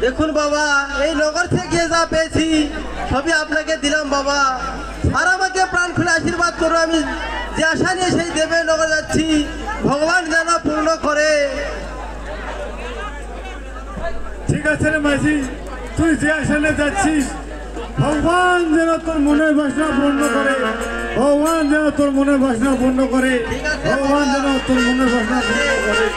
দেখুন বাবা, এই নগর থেকে যা পেয়েছি সবই আপনাকে দিলাম বাবা। আর আমাকে প্রাণ খুলে আশীর্বাদ করো, আমি যে আশা নিয়ে সেই দেবে নগর যাচ্ছি, ভগবান যেন পূর্ণ করে। ঠিক আছে রে মাঝি, তুই যে আশা নিয়ে যাচ্ছিস ভগবান যেন তোর মনের বাসনা পূর্ণ করে, ভগবান যেন তোর মনের বাসনা পূর্ণ করে, ভগবান যেন তোর মনের বাসনা পূর্ণ করে।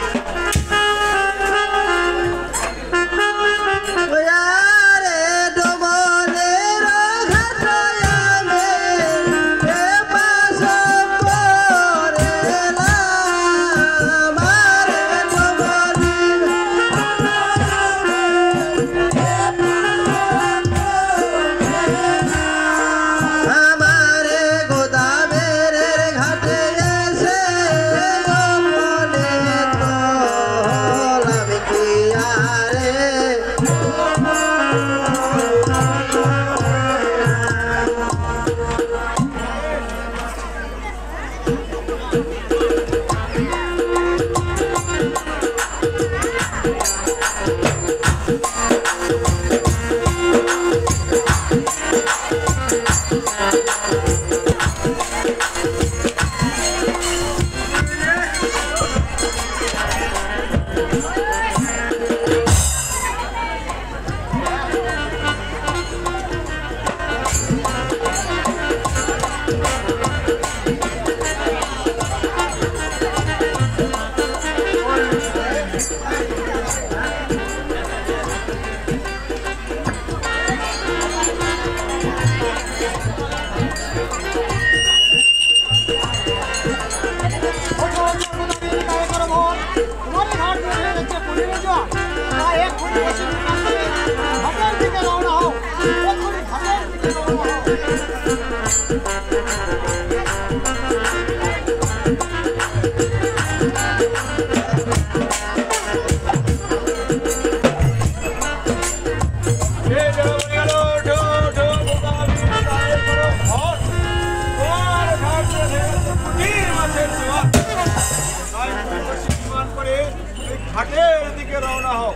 ঘাটের দিকে রওনা হও।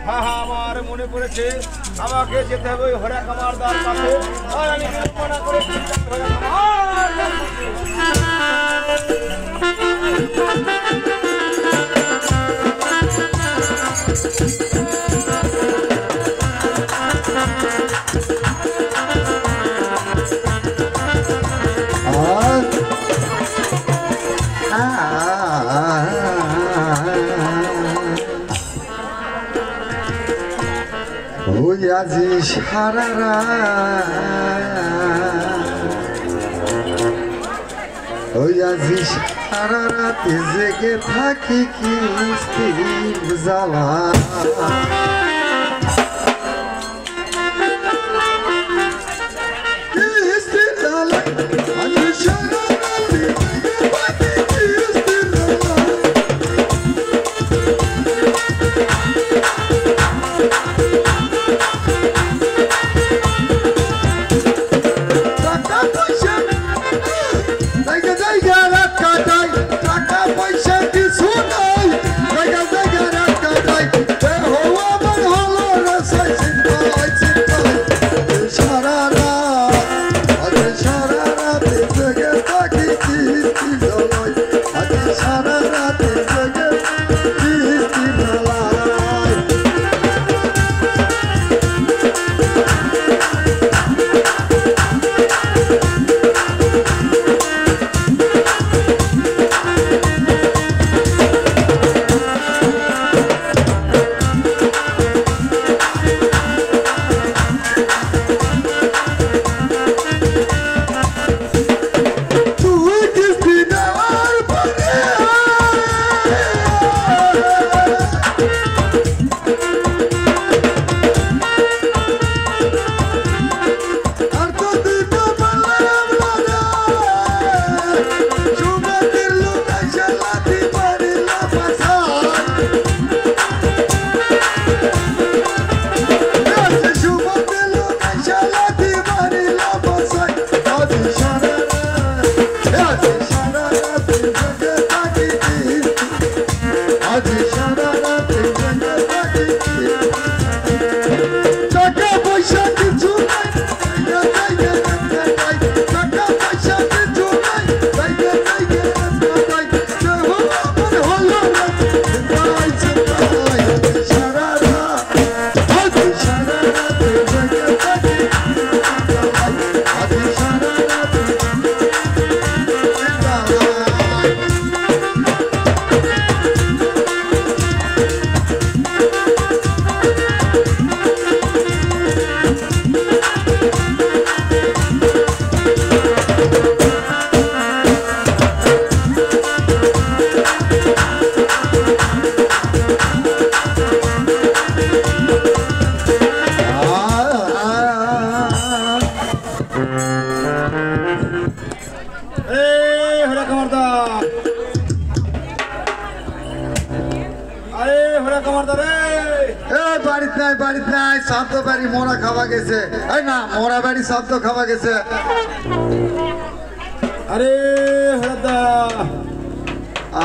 হ্যাঁ হ্যাঁ, আমার মনে পড়েছে আমাকে যেতে হবে ওই হরা কামার দার কাছে। আর আমি মনে করে আজি সারা আজি সারা রাতে জেগে থাকি কি জ্বালা Get এই হরে কামারদার, আরে হরে কামারদার রে, এ বাড়িত নাই শব্দ বাড়ি মোরা খাওয়া গেছে। এই না মোরা বাড়ি শব্দ খাওয়া গেছে। আরে হরদা,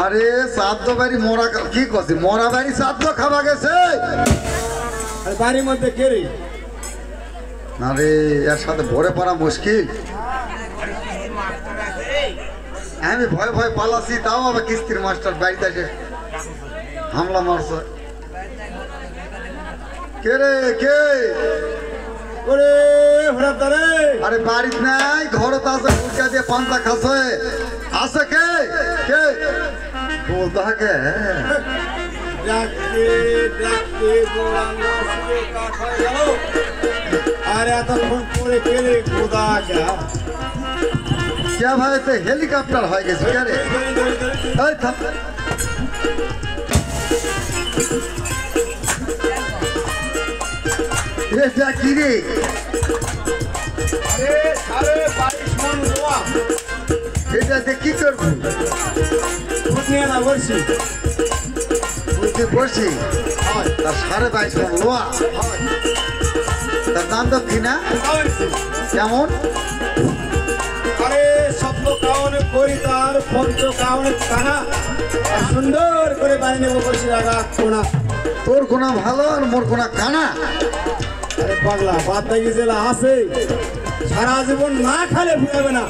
আরে শব্দ বাড়ি মোরা কি করছি, মোরা বাড়ি শব্দ খাওয়া গেছে। আরে বাড়ির মধ্যে কে রে? আরে এর সাথে ভরে পড়া মুশকিল। আমি ভয় ভয় পালাছি, তাও আবার কিস্তির মাস্টার বাড়িতে এসে হামলা মারছে। কে রে কে? ওরে হরদা রে, আরে বাড়িতে নাই, ঘরত আছে, ফুটকা দিয়ে পান্তা খাচ্ছে। আছে কে কে বলতে থাকে? ডাকতে ডাকতে গোড়ানো শুয়ে কাঠ হয়ে গেল। আরে এতক্ষণ পরে কে রে খোদা গা? কে ভাই তো হেলিকপ্টার হয়ে গেছে কে রে? এই থাম। এটা কি রে? আরে সারে বাড়ির মন লোয়া, এটাতে কি করবো? খুব নিয়ে না বলছি। বুঝতে পারছি। হয় তার 22.5 মণ লোয়া, হয় তার দাম তো কিনা খাওয়াইছি। কেমন? আরে স্বপ্ন কাউনে করি তার পঞ্চ কাউনে কানা, আর সুন্দর করে বাড়ি নেবো বসে রাখা কোনা। তোর কোনা ভালো আর মোর কোনা কানা। আরে পাগলা, বাদ দেখি জেলা আছে, সারা জীবন না খালে ফুরাবে না।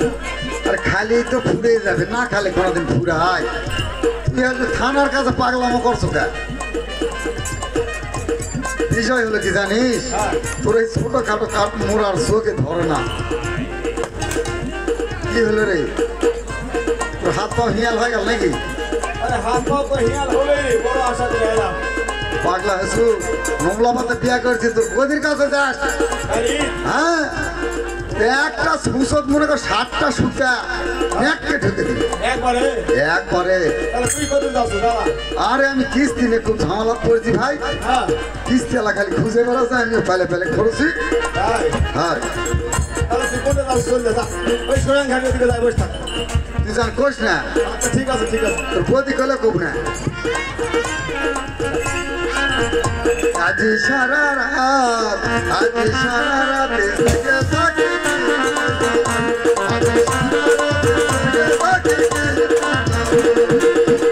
আর খালি তো ফুরে যাবে, না খালে কোনোদিন ফুরায়। তুই আজ থানার কাছে পাগলামো করছো কে? বিষয় হলো কি জানিস? তোর এই ছোট খাটো কাঠ মোড়ার চোখে ধরে না। কি হলো রে? তোর হাত পা হিয়াল হয়ে গেল নাকি? আরে হাত পা তো হিয়াল হলে বড় আশা করে এলাম। পাগলা হেসু, নোংলা মাথা বিয়া করছি, তোর গদির কাছে যাস। আরে হ্যাঁ, একটা সুসদ মনে কর 60টা সুতা ব্যাগকে ঢুকে দিবি একবারে একবারে। তাহলে তুই কত যাচ্ছ দাদা? আরে আমি কিস্তি নিয়ে খুব ঝামেলা পড়েছি ভাই। হ্যাঁ কিস্তি এলা খালি খুঁজে বেড়াচ্ছে, আমি পেলে পেলে খরচি। তাই হ্যাঁ, তাহলে তুই কোনটা যাচ্ছ? চললে যা, ওই সোনাং ঘাটের দিকে যাই, বসে থাক। তুই জান কোস না, আচ্ছা ঠিক আছে ঠিক আছে। তোর গদি কলে কব না। আজ সারা রাত, আজ সারা রাত জেগে থাকি, আজ সারা রাত জেগে থাকি।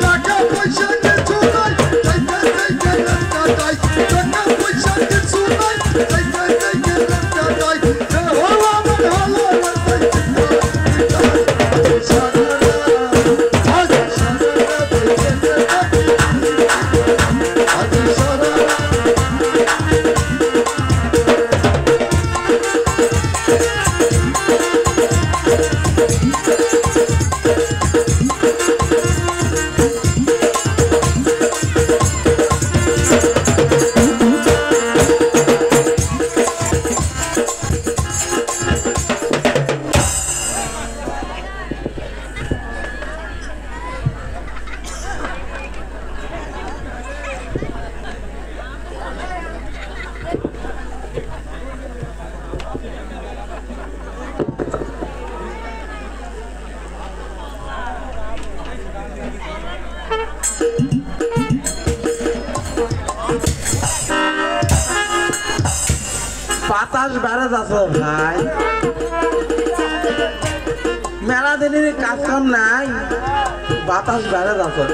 টাকা পয়সা কিছু নাই, যাইতে যাইতে রাস্তা যাই। টাকা পয়সা কিছু নাই, যাইতে যাইতে রাস্তা যাই। হলো আমার হলো রাস্তায় আজ সারা রাত, আজ সারা রাত জেগে থাকি, আজ সারা রাত। বাতাস বেড়ে যাচ্ছে ভাই, মেলা দিনের কাজ কাম নাই, বাতাস বেড়ে যাচ্ছে।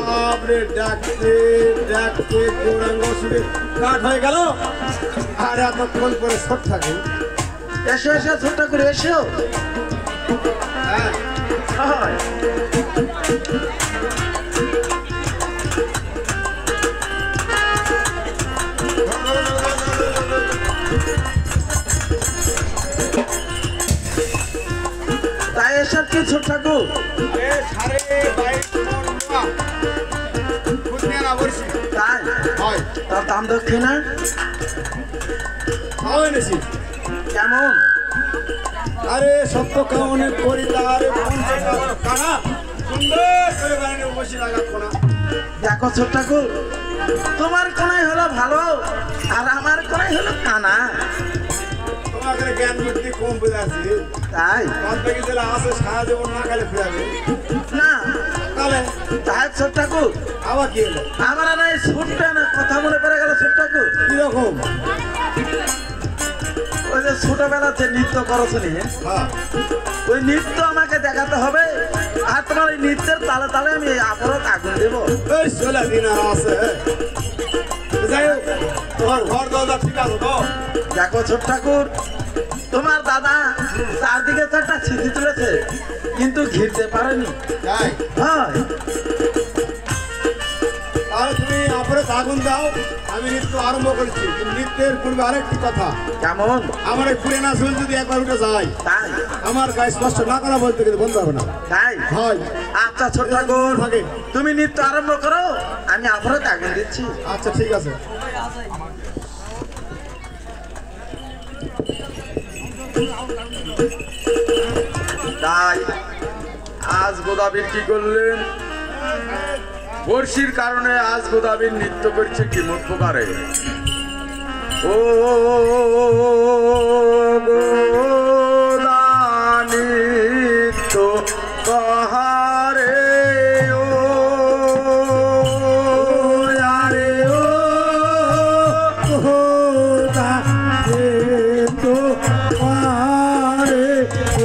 বাপরে ডাকতে এক এক গৌরাঙ্গ শিবে কাঠ হয়ে গেল আর এতক্ষণ করে ছোট থাকে এসো এসো ছোট্ট করে এসো। হ্যাঁ হয়। তাই এসব কি ছোট ঠাকুর? এ সারে বাইশ মন বুঝিয়ে না বলছি তাই হয় তার দাম দক্ষিণা খাওয়া এনেছি কেমন? আরে সত্য কামনে করি তারে কানা সুন্দর করে বানিয়ে বসে লাগাত না দেখো ছোট ঠাকুর, তোমার কোনাই হলো ভালো আর আমার কোনাই হলো কানা। তোমাকে জ্ঞান বুদ্ধি কম বুঝে আছে তাই বাদ বাকি দিলে আছে সারা জীবন না খাইলে ফিরাবে না তাহলে তাই ছোট ঠাকুর আবার কি হলো আমার আর এই ছুটটা না কথা মনে পড়ে গেল ছোট ঠাকুর। কিরকম ওই যে ছোটবেলাতে নৃত্য করেছো নি, হ্যাঁ ওই নৃত্য আমাকে দেখাতে হবে আর তোমার ওই নৃত্যের তালে তালে আমি আবারও আগুন দেবো। এই চলে দিন আর আছে যাই হোক তোমার ঘর দরজা ঠিক আছে তো দেখো ছোট ঠাকুর, তোমার দাদা চারদিকে চারটা ছিটি তুলেছে কিন্তু ঘিরতে পারেনি। যাই হয় তাহলে তুমি আপরে আগুন দাও আমি নৃত্য আরম্ভ করেছি কিন্তু নৃত্যের পূর্বে আরেকটি কথা কেমন? আমার এই পুরেনা চুল যদি একবার উঠে যায় তাই আমার গায়ে স্পষ্ট না করা বলতে গেলে বন্ধ হবে না তাই হয় আচ্ছা ছোট ঠাকুর, থাকে তুমি নৃত্য আরম্ভ করো, আমি আবারও আগুন দিচ্ছি। আচ্ছা ঠিক আছে তাই আজ গোদাবীর কি করলেন? বর্ষির কারণে আজ গোদাবীর নৃত্য করছে কি মোট প্রকারে। ও গোদা নৃত্য কাহারে ও আরে ও গোদা নৃত্য কাহারে ও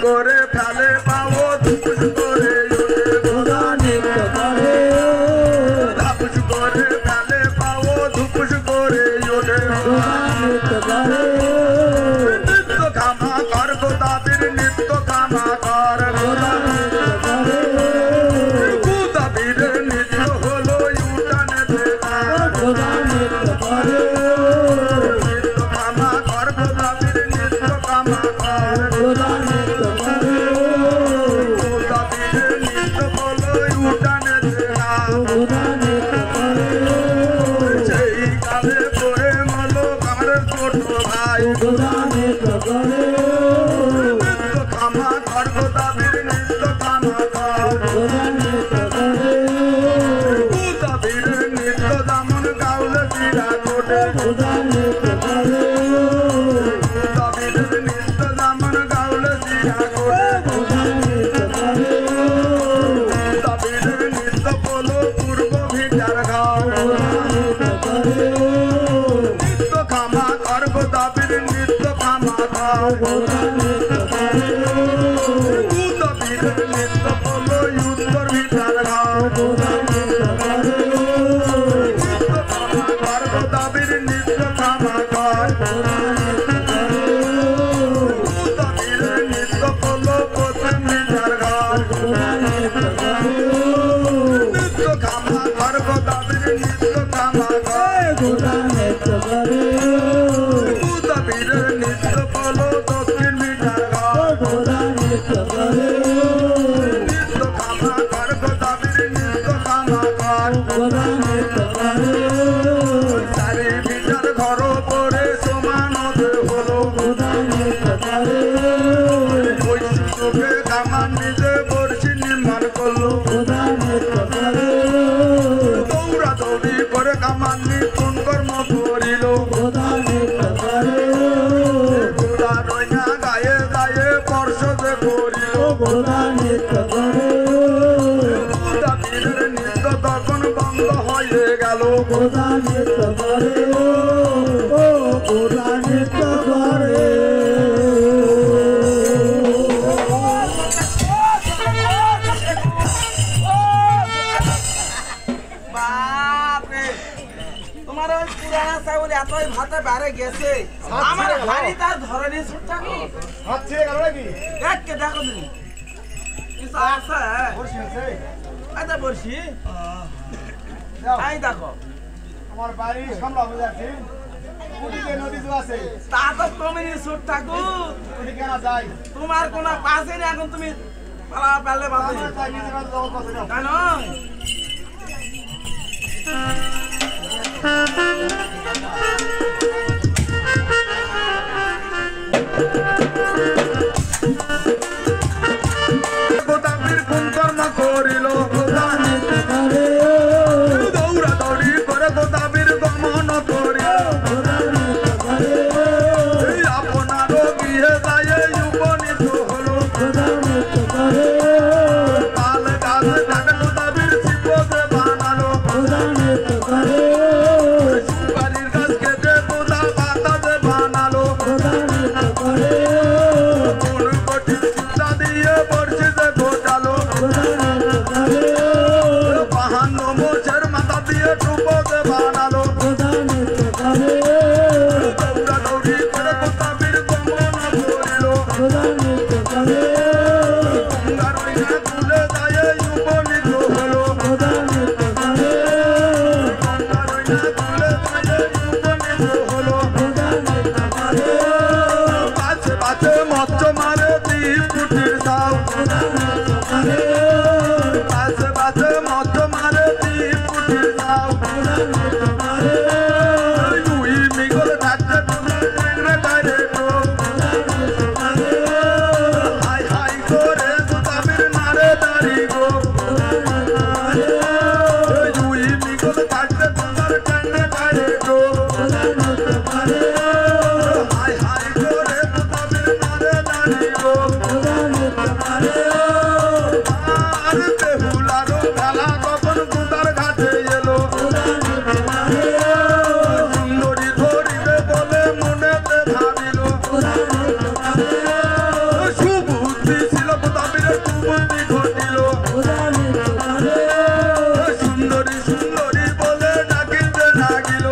করে ফেলে পাবো ধুপুস করে ধাপুস করে ফেলে পাবো ধুপুস করে নিত্য খামা কর গোদাবীর নিত্য খামা কর গোদাবীর নিত্য হলো ইউটানে নিত্য খামা কর গোদাবীর নিত্য খামা কর খামা কর গোদাবীর নিত্য খামা কর গোদাবীর নিত্য দামন গাউলে জিরা কোটে গোদাবীর নিত্য দামন গাউলে জিরা কোটে গোদাবীর নিত্য বলো পূর্ব ভিটার গাও নিত্য খামা কর গোদাবীর নিত্য খামা কর গোদাবীর নিত্য বলো উত্তর ভিটার গাও নিত্য খামা কর গোদাবীর নিত্য খামা কর গোদাবীর নিত্য বলো পশ্চিম ভিটার গাও নিত্য খামা কর গোদাবীর নিত্য খামা কর গোদাবীর নিত্য বলো দক্ষিণ ভিটার গাও নিত্য খামা কর গোদাবীর নিত্য খামা কর চারি ভিটার ঘর পরে সমান হলো বৈষ্ণবে কামান নিজে বর্ষি নির্মাণ করলো দৌড়া দৌড়ি করে কামান নিপুণ কর্ম করিল এতই ভাতে বাইরে গেছে আমার হাড়ি তার ধরনি সুটটা কি হাত ছিঁড়ে গেল নাকি? দেখকে দেখো তুমি কিছু আছে বসে আছে। আচ্ছা বলছি যাও, এই দেখো আমার বাড়ি সামলা হয়ে যাচ্ছে। কুটিতে নদী তো আছে, তা তো তুমি সুট ঠাকুর কুটি কেনা যায়। তোমার কোনো পাশে নেই এখন তুমি পালা পালে বাঁধে আমরা তাই নিজের হাতে জগৎ পাচ্ছি না। তাই নয় গোদামির কোন কর্ম করিল দৌড়া দৌড়ি করে গোদামির গমন করিল আপনার বিহে যায় উপনীত হলো কাল গাছ কাটে গোদামির শিবকে বানালো সুপারির গাছ কেটে গোদা বাতাসে বানালো কোন কঠিন চিন্তা দিয়ে বর্ষিতে ঘটালো বাহান্ন মোষের মাথা দিয়ে টুপোকে বানালো দৌড়া দৌড়ি করে গোদামির গমন করিল গঙ্গার ওইনা তুলে যায় উপনীত হলো গঙ্গার ওইনা তুলে যায় উপনীত হলো বাছে বাছে মৎস্য মারে দ্বীপ কুটির দাও বাছে বাছে মৎস্য মারে দ্বীপ কুটির দাও দুই মিগল থাকতে তোমার ট্রেনে ডাইরেক্ট হাই হাই করে গোদামির মারে দাঁড়ি গো দুই মিগল থাকতে তোমার ট্রেনে ডাইরেক্ট হাই হাই করে গোদামির মারে দাঁড়ি গো আর বেহুলারও খেলা কখন গুদার ঘাটে এলো সুন্দরী ধরিবে বলে মনেতে ভাবিল সুবুদ্ধি ছিল গোদামির কুবুদ্ধি ঘটিল সুন্দরী সুন্দরী বলে ডাকিতে লাগিল